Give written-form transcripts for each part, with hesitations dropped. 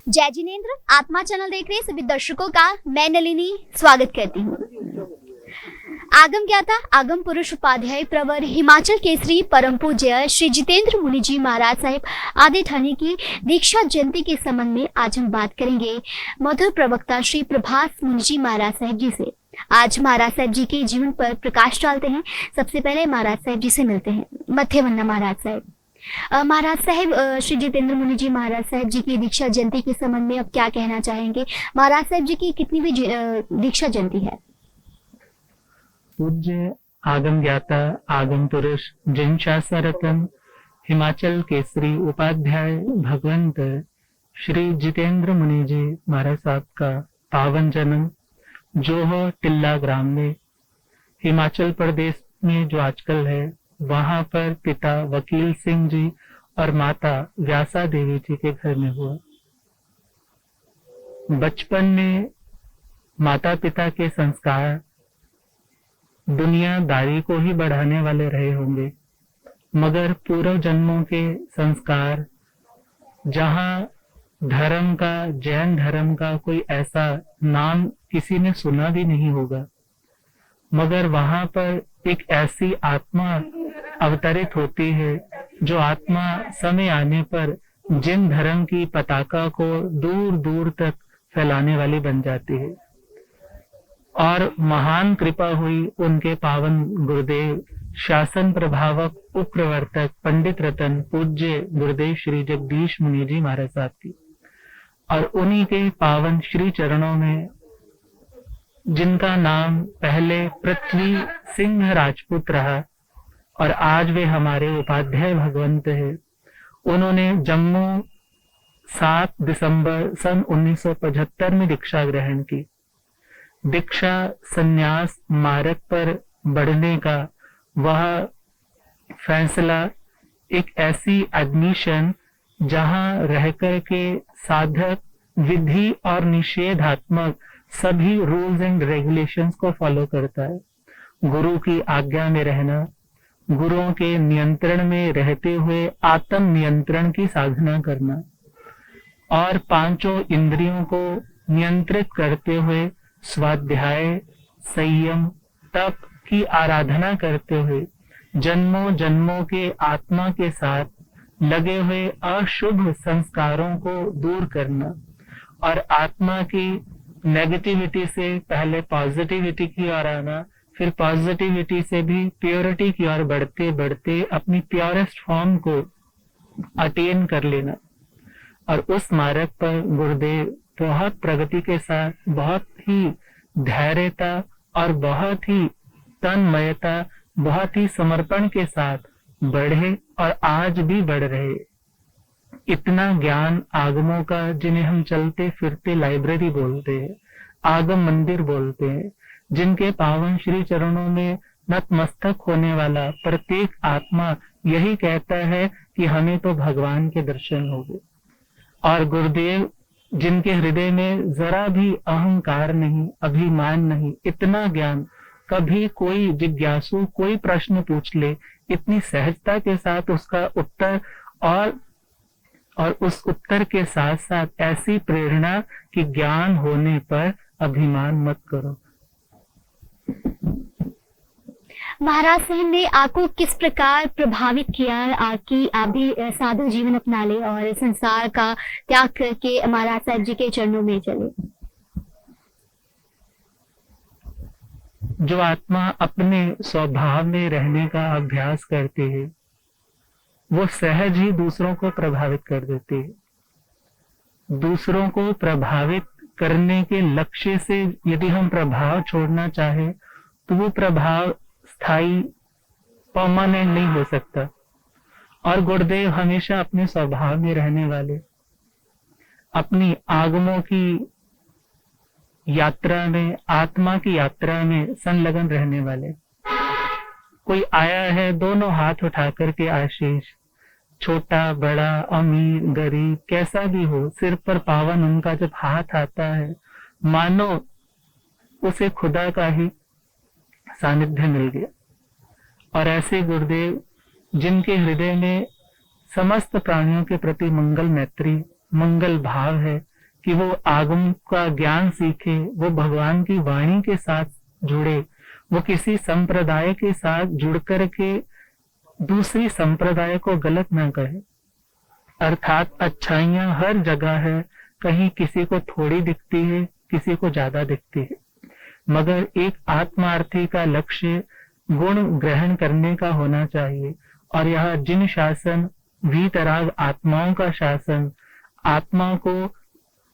जय जिनेन्द्र। आत्मा चैनल देख रहे सभी दर्शकों का मैं नलिनी स्वागत करती हूँ। आगम ज्ञाता आगम पुरुष उपाध्याय प्रवर हिमाचल केसरी परम पूज्य श्री जितेंद्र मुनि जी महाराज साहिब आदि ठाणे की दीक्षा जयंती के संबंध में आज हम बात करेंगे मधुर प्रवक्ता श्री प्रभास मुनि जी महाराज साहिब जी से। आज महाराज साहिब जी के जीवन पर प्रकाश डालते हैं। सबसे पहले महाराज साहिब जी से मिलते हैं। मत्थे वंदना महाराज साहिब। महाराज साहिब, श्री जितेंद्र मुनि जी महाराज साहिब जी की दीक्षा जयंती के संबंध में अब क्या कहना चाहेंगे? महाराज साहिब जी की कितनी भी दीक्षा जयंती है? पूज्य आगम ज्ञाता आगम पुरुष जिन शास्त्र रत्न हिमाचल केसरी उपाध्याय भगवंत श्री जितेंद्र मुनि जी महाराज साहब का पावन जन्म जोहो टिल्ला ग्राम में हिमाचल प्रदेश में जो आजकल है, वहां पर पिता वकील सिंह जी और माता व्यासा देवी जी के घर में हुआ। बचपन में माता पिता के संस्कार दुनियादारी को ही बढ़ाने वाले रहे होंगे, मगर पूर्व जन्मों के संस्कार, जहां धर्म का, जैन धर्म का कोई ऐसा नाम किसी ने सुना भी नहीं होगा, मगर वहां पर एक ऐसी आत्मा अवतरित होती है जो आत्मा समय आने पर जिन धर्म की पताका को दूर दूर तक फैलाने वाली बन जाती है। और महान कृपा हुई उनके पावन गुरुदेव शासन प्रभावक उपप्रवर्तक पंडित रतन पूज्य गुरुदेव श्री जगदीश मुनि जी महाराज साहब की, और उन्हीं के पावन श्री चरणों में, जिनका नाम पहले पृथ्वी सिंह राजपूत रहा और आज वे हमारे उपाध्याय भगवंत है, उन्होंने जम्मू 7 दिसंबर सन 1975 में दीक्षा ग्रहण की। दीक्षा संन्यास मार्ग पर बढ़ने का वह फैसला एक ऐसी एडमिशन जहां रहकर के साधक विधि और निषेधात्मक सभी रूल्स एंड रेगुलेशंस को फॉलो करता है। गुरु की आज्ञा में रहना, गुरुओं के नियंत्रण में रहते हुए आत्म नियंत्रण की साधना करना और पांचों इंद्रियों को नियंत्रित करते हुए स्वाध्याय, संयम, तप की आराधना करते हुए जन्मों जन्मों के आत्मा के साथ लगे हुए अशुभ संस्कारों को दूर करना और आत्मा की नेगेटिविटी से पहले पॉजिटिविटी की ओर आना, फिर पॉजिटिविटी से भी प्योरिटी की ओर बढ़ते बढ़ते अपनी प्योरेस्ट फॉर्म को अटेन कर लेना। और उस मार्ग पर गुरुदेव बहुत प्रगति के साथ, बहुत ही धैर्यता और बहुत ही तन्मयता, बहुत ही समर्पण के साथ बढ़े और आज भी बढ़ रहे। इतना ज्ञान आगमों का, जिन्हें हम चलते फिरते लाइब्रेरी बोलते हैं, आगम मंदिर बोलते हैं, जिनके पावन श्री चरणों में नतमस्तक होने वाला प्रत्येक आत्मा यही कहता है कि हमें तो भगवान के दर्शन हो गए। और गुरुदेव जिनके हृदय में जरा भी अहंकार नहीं, अभिमान नहीं, इतना ज्ञान, कभी कोई जिज्ञासु कोई प्रश्न पूछ ले, इतनी सहजता के साथ उसका उत्तर और उस उत्तर के साथ साथ ऐसी प्रेरणा कि ज्ञान होने पर अभिमान मत करो। महाराज साहब ने आपको किस प्रकार प्रभावित किया कि आप भी साधु जीवन अपना ले और संसार का त्याग करके महाराज साहब जी के चरणों में चले? जो आत्मा अपने स्वभाव में रहने का अभ्यास करती है, वो सहज ही दूसरों को प्रभावित कर देती है। दूसरों को प्रभावित करने के लक्ष्य से यदि हम प्रभाव छोड़ना चाहें तो वो प्रभाव स्थायी, परमानेंट नहीं हो सकता। और गुरुदेव हमेशा अपने स्वभाव में रहने वाले, अपनी आगमों की यात्रा में, आत्मा की यात्रा में संलग्न रहने वाले। कोई आया है, दोनों हाथ उठा करके आशीष, छोटा बड़ा, अमीर गरीब, कैसा भी हो, सिर पर पावन उनका जब हाथ आता है, मानो उसे खुदा का ही सानिध्य मिल गया। और ऐसे गुरुदेव जिनके हृदय में समस्त प्राणियों के प्रति मंगल मैत्री, मंगल भाव है, कि वो आगम का ज्ञान सीखे, वो भगवान की वाणी के साथ जुड़े, वो किसी संप्रदाय के साथ जुड़ करके दूसरी संप्रदाय को गलत ना कहे। अर्थात अच्छाइयां हर जगह है, कहीं किसी को थोड़ी दिखती है, किसी को ज्यादा दिखती है, मगर एक आत्मार्थी का लक्ष्य गुण ग्रहण करने का होना चाहिए। और यह जिन शासन वीतराग आत्माओं का शासन, आत्मा को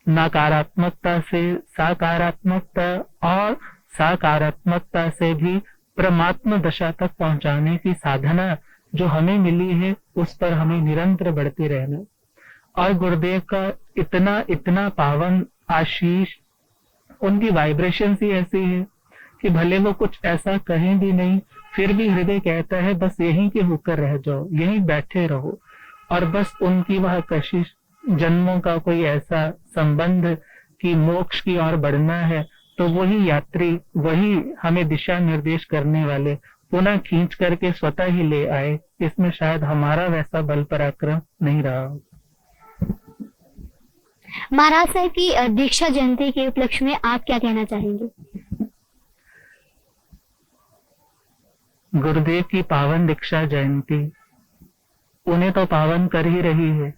नकारात्मकता से सकारात्मकता और सकारात्मकता से भी परमात्मा दशा तक पहुंचाने की साधना जो हमें मिली है, उस पर हमें निरंतर बढ़ते रहना। और गुरुदेव का इतना इतना पावन आशीष, उनकी वाइब्रेशन ही ऐसी है कि भले वो कुछ ऐसा कहें भी नहीं, फिर भी हृदय कहता है बस यहीं के होकर रह जाओ, यहीं बैठे रहो। और बस उनकी वह कशिश, जन्मों का कोई ऐसा संबंध कि मोक्ष की ओर बढ़ना है, तो वही यात्री, वही हमें दिशा निर्देश करने वाले पुनः खींच करके स्वतः ही ले आए। इसमें शायद हमारा वैसा बल पराक्रम नहीं रहा हो। महाराज साहब की दीक्षा जयंती के उपलक्ष्य में आप क्या कहना चाहेंगे? गुरुदेव की पावन दीक्षा जयंती उन्हें तो पावन कर ही रही है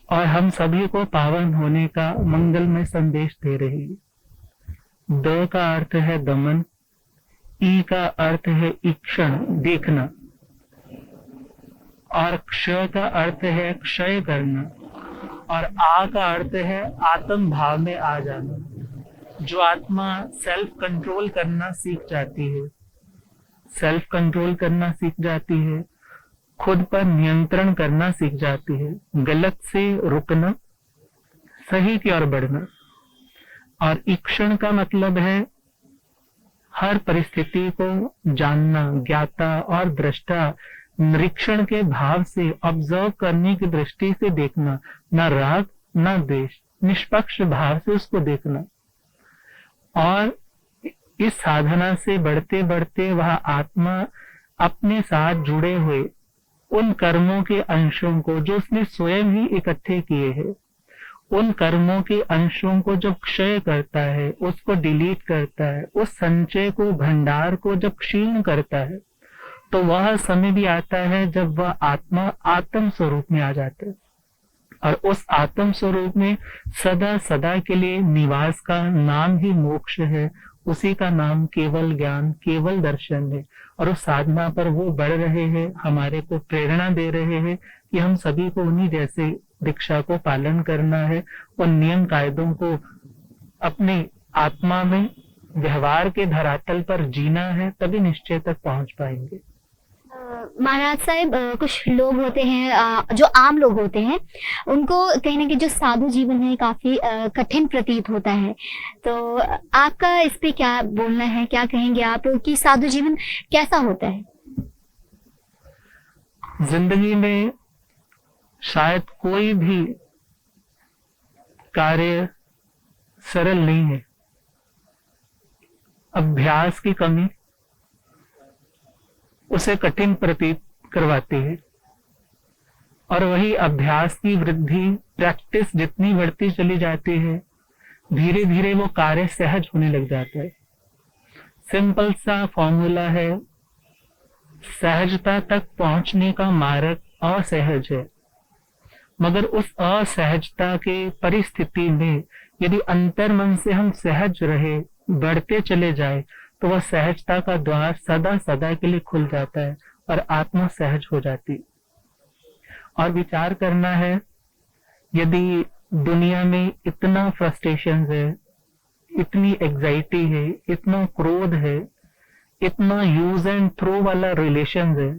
और हम सभी को पावन होने का मंगलमय संदेश दे रही है। द का अर्थ है दमन, ई का अर्थ है ईक्षण, देखना, और क्ष का अर्थ है क्षय करना, और आ का अर्थ है आत्म भाव में आ जाना। जो आत्मा सेल्फ कंट्रोल करना सीख जाती है, सेल्फ कंट्रोल करना सीख जाती है, खुद पर नियंत्रण करना सीख जाती है, गलत से रुकना, सही की ओर बढ़ना। और ईक्षण का मतलब है हर परिस्थिति को जानना, ज्ञाता और दृष्टा, निरीक्षण के भाव से, ऑब्जर्व करने की दृष्टि से देखना, न राग न द्वेष, निष्पक्ष भाव से उसको देखना। और इस साधना से बढ़ते बढ़ते वह आत्मा अपने साथ जुड़े हुए उन कर्मों के अंशों को जो उसने स्वयं ही इकट्ठे किए हैं, उन कर्मों के अंशों को जब क्षय करता है, उसको डिलीट करता है, उस संचय को, भंडार को जब क्षीण करता है, तो वह समय भी आता है जब वह आत्मा आत्म स्वरूप में आ जाता है। और उस आत्म स्वरूप में सदा सदा के लिए निवास का नाम ही मोक्ष है, उसी का नाम केवल ज्ञान, केवल दर्शन है। और उस साधना पर वो बढ़ रहे हैं, हमारे को प्रेरणा दे रहे हैं कि हम सभी को उन्हीं जैसे दीक्षा को पालन करना है, उन नियम कायदों को अपने आत्मा में व्यवहार के धरातल पर जीना है, तभी निश्चय तक पहुंच पाएंगे। महाराज साहब, कुछ लोग होते हैं जो आम लोग होते हैं, उनको कहीं ना कहीं जो साधु जीवन है काफी कठिन प्रतीत होता है। तो आपका इस पे क्या बोलना है, क्या कहेंगे आप कि साधु जीवन कैसा होता है? जिंदगी में शायद कोई भी कार्य सरल नहीं है। अभ्यास की कमी उसे कठिन प्रतीत करवाती है, और वही अभ्यास की वृद्धि, प्रैक्टिस जितनी बढ़ती चली जाती है, धीरे धीरे वो कार्य सहज होने लग जाता है। सिंपल सा फॉर्मूला है, सहजता तक पहुंचने का मार्ग असहज है, मगर उस असहजता के परिस्थिति में यदि अंतर्मन से हम सहज रहे, बढ़ते चले जाए, तो वह सहजता का द्वार सदा सदा के लिए खुल जाता है और आत्मा सहज हो जाती। और विचार करना है, यदि दुनिया में इतना फ्रस्ट्रेशन है, इतनी एग्जाइटी है, इतना क्रोध है, इतना यूज एंड थ्रो वाला रिलेशन है,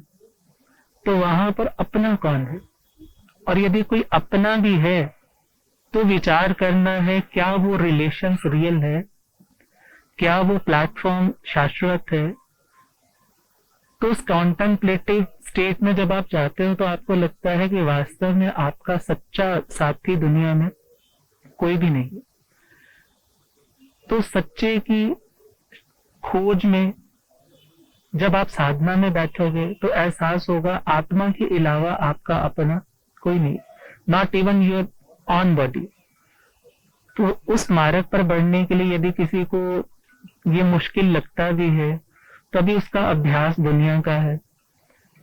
तो वहां पर अपना कौन है? और यदि कोई अपना भी है तो विचार करना है, क्या वो रिलेशंस रियल है, क्या वो प्लेटफॉर्म शाश्वत है? तो उस कॉन्टेम्पलेटिव स्टेट में जब आप जाते हो तो आपको लगता है कि वास्तव में आपका सच्चा साथी दुनिया में कोई भी नहीं। तो सच्चे की खोज में जब आप साधना में बैठोगे तो एहसास होगा आत्मा के अलावा आपका अपना कोई नहीं, not even your on body. तो उस मार्ग पर बढ़ने के लिए यदि किसी को ये मुश्किल लगता भी है, तभी उसका अभ्यास दुनिया का है,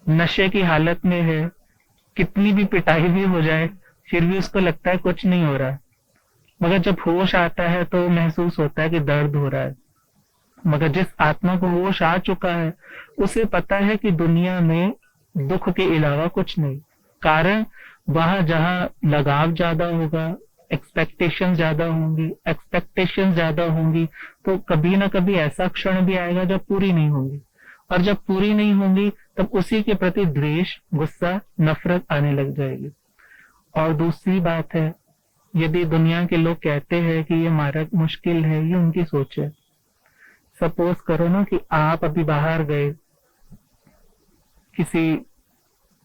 नशे की हालत में है, कितनी भी पिटाई भी हो जाए फिर भी उसको लगता है कुछ नहीं हो रहा, मगर जब होश आता है तो महसूस होता है कि दर्द हो रहा है। मगर जिस आत्मा को होश आ चुका है उसे पता है कि दुनिया में दुख के अलावा कुछ नहीं। कारण वहां जहां लगाव ज्यादा होगा, एक्सपेक्टेशन ज्यादा होंगी तो कभी ना कभी ऐसा क्षण भी आएगा जब पूरी नहीं होंगी, और जब पूरी नहीं होंगी तब उसी के प्रति द्वेष, गुस्सा, नफरत आने लग जाएगी। और दूसरी बात है, यदि दुनिया के लोग कहते हैं कि ये मार्ग मुश्किल है, ये उनकी सोच है। सपोज करो ना कि आप अभी बाहर गए, किसी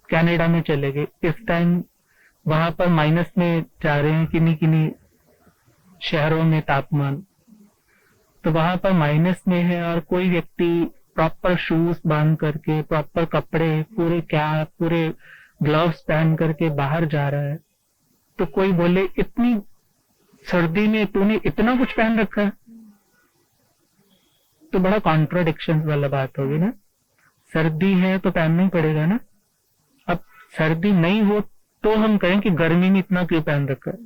कनाडा में चले गए, इस टाइम वहां पर माइनस में जा रहे हैं किन्हीं शहरों में तापमान, तो वहां पर माइनस में है और कोई व्यक्ति प्रॉपर शूज बांध करके, प्रॉपर कपड़े, पूरे कैप, पूरे ग्लव्स पहन करके बाहर जा रहा है, तो कोई बोले इतनी सर्दी में तूने इतना कुछ पहन रखा है, तो बड़ा कॉन्ट्राडिक्शन वाला बात होगी ना। सर्दी है तो पहनना ही पड़ेगा ना। अब सर्दी नहीं हो तो हम कहें कि गर्मी में इतना क्यों पहन रखा है।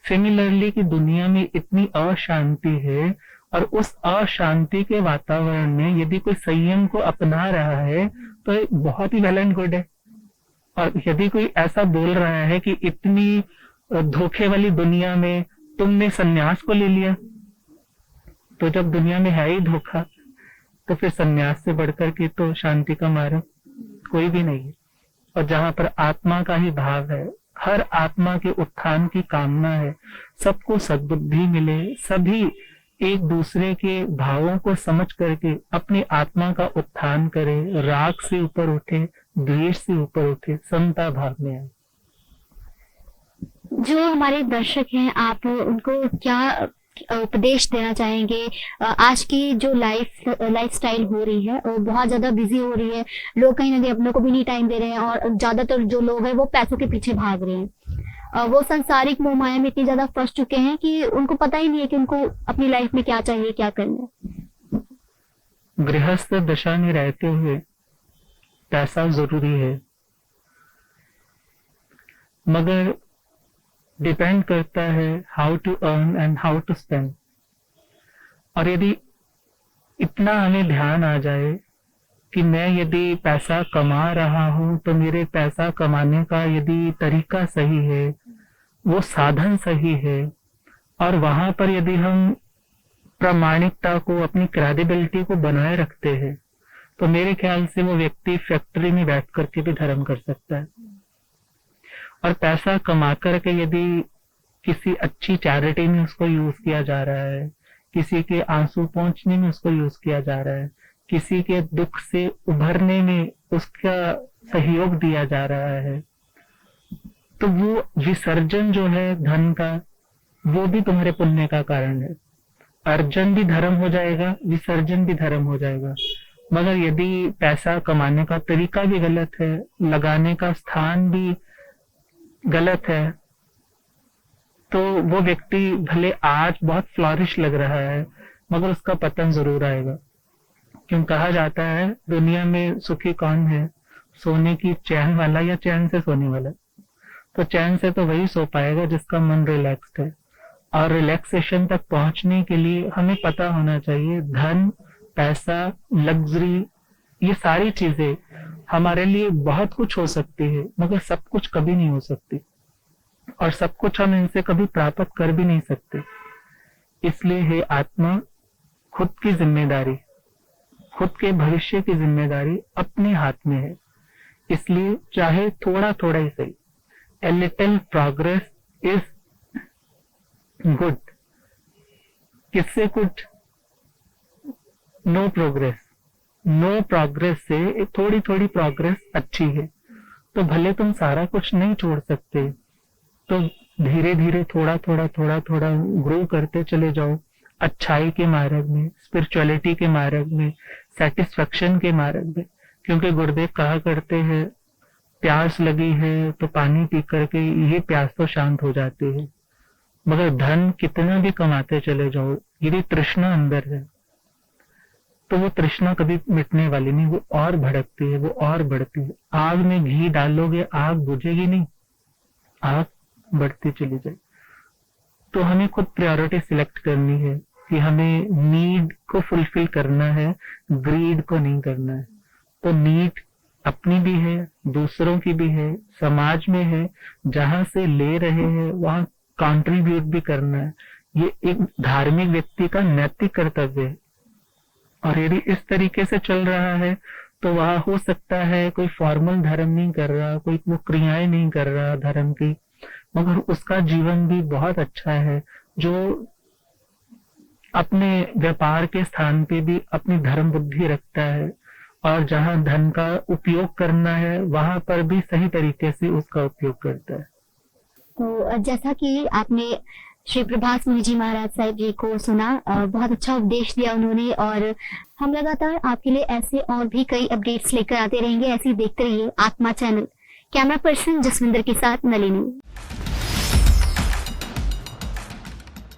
सिमिलरली कि दुनिया में इतनी अशांति है और उस अशांति के वातावरण में यदि कोई संयम को अपना रहा है तो बहुत ही वेल एंड गुड है। और यदि कोई ऐसा बोल रहा है कि इतनी धोखे वाली दुनिया में तुमने सन्यास को ले लिया, तो जब दुनिया में है ही धोखा तो फिर सन्यास से बढ़कर के तो शांति का मार्ग कोई भी नहीं है। और जहां पर आत्मा का ही भाव है, हर आत्मा के उत्थान की कामना है, सबको सद्बुद्धि मिले, सभी एक दूसरे के भावों को समझ करके अपनी आत्मा का उत्थान करे, राग से ऊपर उठे, द्वेष से ऊपर उठे, समता भाव में आए। जो हमारे दर्शक हैं, आप उनको क्या उपदेश देना चाहेंगे? आज की जो लाइफ स्टाइल हो रही है वो बहुत ज्यादा बिजी हो रही है, लोग कहीं ना कहीं अपने को भी नहीं टाइम दे रहे हैं और ज्यादातर जो लोग हैं वो पैसों के पीछे भाग रहे हैं। वो सांसारिक मोह माया में इतने ज्यादा फंस चुके हैं कि उनको पता ही नहीं है कि उनको अपनी लाइफ में क्या चाहिए, क्या करना है। गृहस्थ दशा में रहते हुए पैसा जरूरी है, मगर डिपेंड करता है how to earn and how to spend. और यदि इतना हमें ध्यान आ जाए कि मैं यदि पैसा कमा रहा हूं तो मेरे पैसा कमाने का यदि तरीका सही है, वो साधन सही है, और वहां पर यदि हम प्रामाणिकता को, अपनी क्रेडिबिलिटी को बनाए रखते हैं, तो मेरे ख्याल से वो व्यक्ति फैक्ट्री में बैठ करके भी धर्म कर सकता है। और पैसा कमा करके यदि किसी अच्छी चैरिटी में उसको यूज किया जा रहा है, किसी के आंसू पहुंचने में उसको यूज किया जा रहा है, किसी के दुख से उभरने में उसका सहयोग दिया जा रहा है, तो वो विसर्जन जो है धन का, वो भी तुम्हारे पुण्य का कारण है। अर्जन भी धर्म हो जाएगा, विसर्जन भी धर्म हो जाएगा। मगर यदि पैसा कमाने का तरीका भी गलत है, लगाने का स्थान भी गलत है, तो वो व्यक्ति भले आज बहुत फ्लॉरिश लग रहा है मगर उसका पतन जरूर आएगा। क्यों कहा जाता है दुनिया में सुखी कौन है, सोने की चैन वाला या चैन से सोने वाला? तो चैन से तो वही सो पाएगा जिसका मन रिलैक्स्ड है। और रिलैक्सेशन तक पहुंचने के लिए हमें पता होना चाहिए धन, पैसा, लग्जरी, ये सारी चीजें हमारे लिए बहुत कुछ हो सकती है, मगर सब कुछ कभी नहीं हो सकती, और सब कुछ हम इनसे कभी प्राप्त कर भी नहीं सकते। इसलिए है आत्मा, खुद की जिम्मेदारी, खुद के भविष्य की जिम्मेदारी अपने हाथ में है। इसलिए चाहे थोड़ा थोड़ा ही सही, a little progress is good. किससे कुछ नो प्रोग्रेस, नो प्रोग्रेस से थोड़ी थोड़ी प्रोग्रेस अच्छी है। तो भले तुम सारा कुछ नहीं छोड़ सकते, तो धीरे धीरे थोड़ा थोड़ा ग्रो करते चले जाओ, अच्छाई के मार्ग में, स्पिरिचुअलिटी के मार्ग में, सेटिस्फेक्शन के मार्ग में। क्योंकि गुरुदेव कहा करते हैं प्यास लगी है तो पानी पी करके ये प्यास तो शांत हो जाती है। मगर धन कितना भी कमाते चले जाओ, यदि तृष्णा अंदर है तो वो तृष्णा कभी मिटने वाली नहीं, वो और भड़कती है, वो और बढ़ती है। आग में घी डालोगे, आग बुझेगी नहीं, आग बढ़ती चली जाए। तो हमें खुद प्रायोरिटी सिलेक्ट करनी है कि हमें नीड को फुलफिल करना है, ग्रीड को नहीं करना है। तो नीड अपनी भी है, दूसरों की भी है, समाज में है, जहां से ले रहे हैं वहां कंट्रीब्यूट भी करना है। ये एक धार्मिक व्यक्ति का नैतिक कर्तव्य है। और यदि इस तरीके से चल रहा है तो वह हो सकता है कोई फॉर्मल धर्म नहीं कर रहा, कोई वो क्रियाएं नहीं कर रहा धर्म की, मगर उसका जीवन भी बहुत अच्छा है, जो अपने व्यापार के स्थान पे भी अपनी धर्म बुद्धि रखता है, और जहां धन का उपयोग करना है वहां पर भी सही तरीके से उसका उपयोग करता है। तो जैसा कि आपने श्री प्रभास मुनि जी महाराज साहब जी को सुना, बहुत अच्छा उपदेश दिया उन्होंने, और हम लगातार आपके लिए ऐसे और भी कई अपडेट्स लेकर आते रहेंगे। ऐसे ही देखते रहिए आत्मा चैनल। कैमरा पर्सन जसविंदर के साथ नलिनी।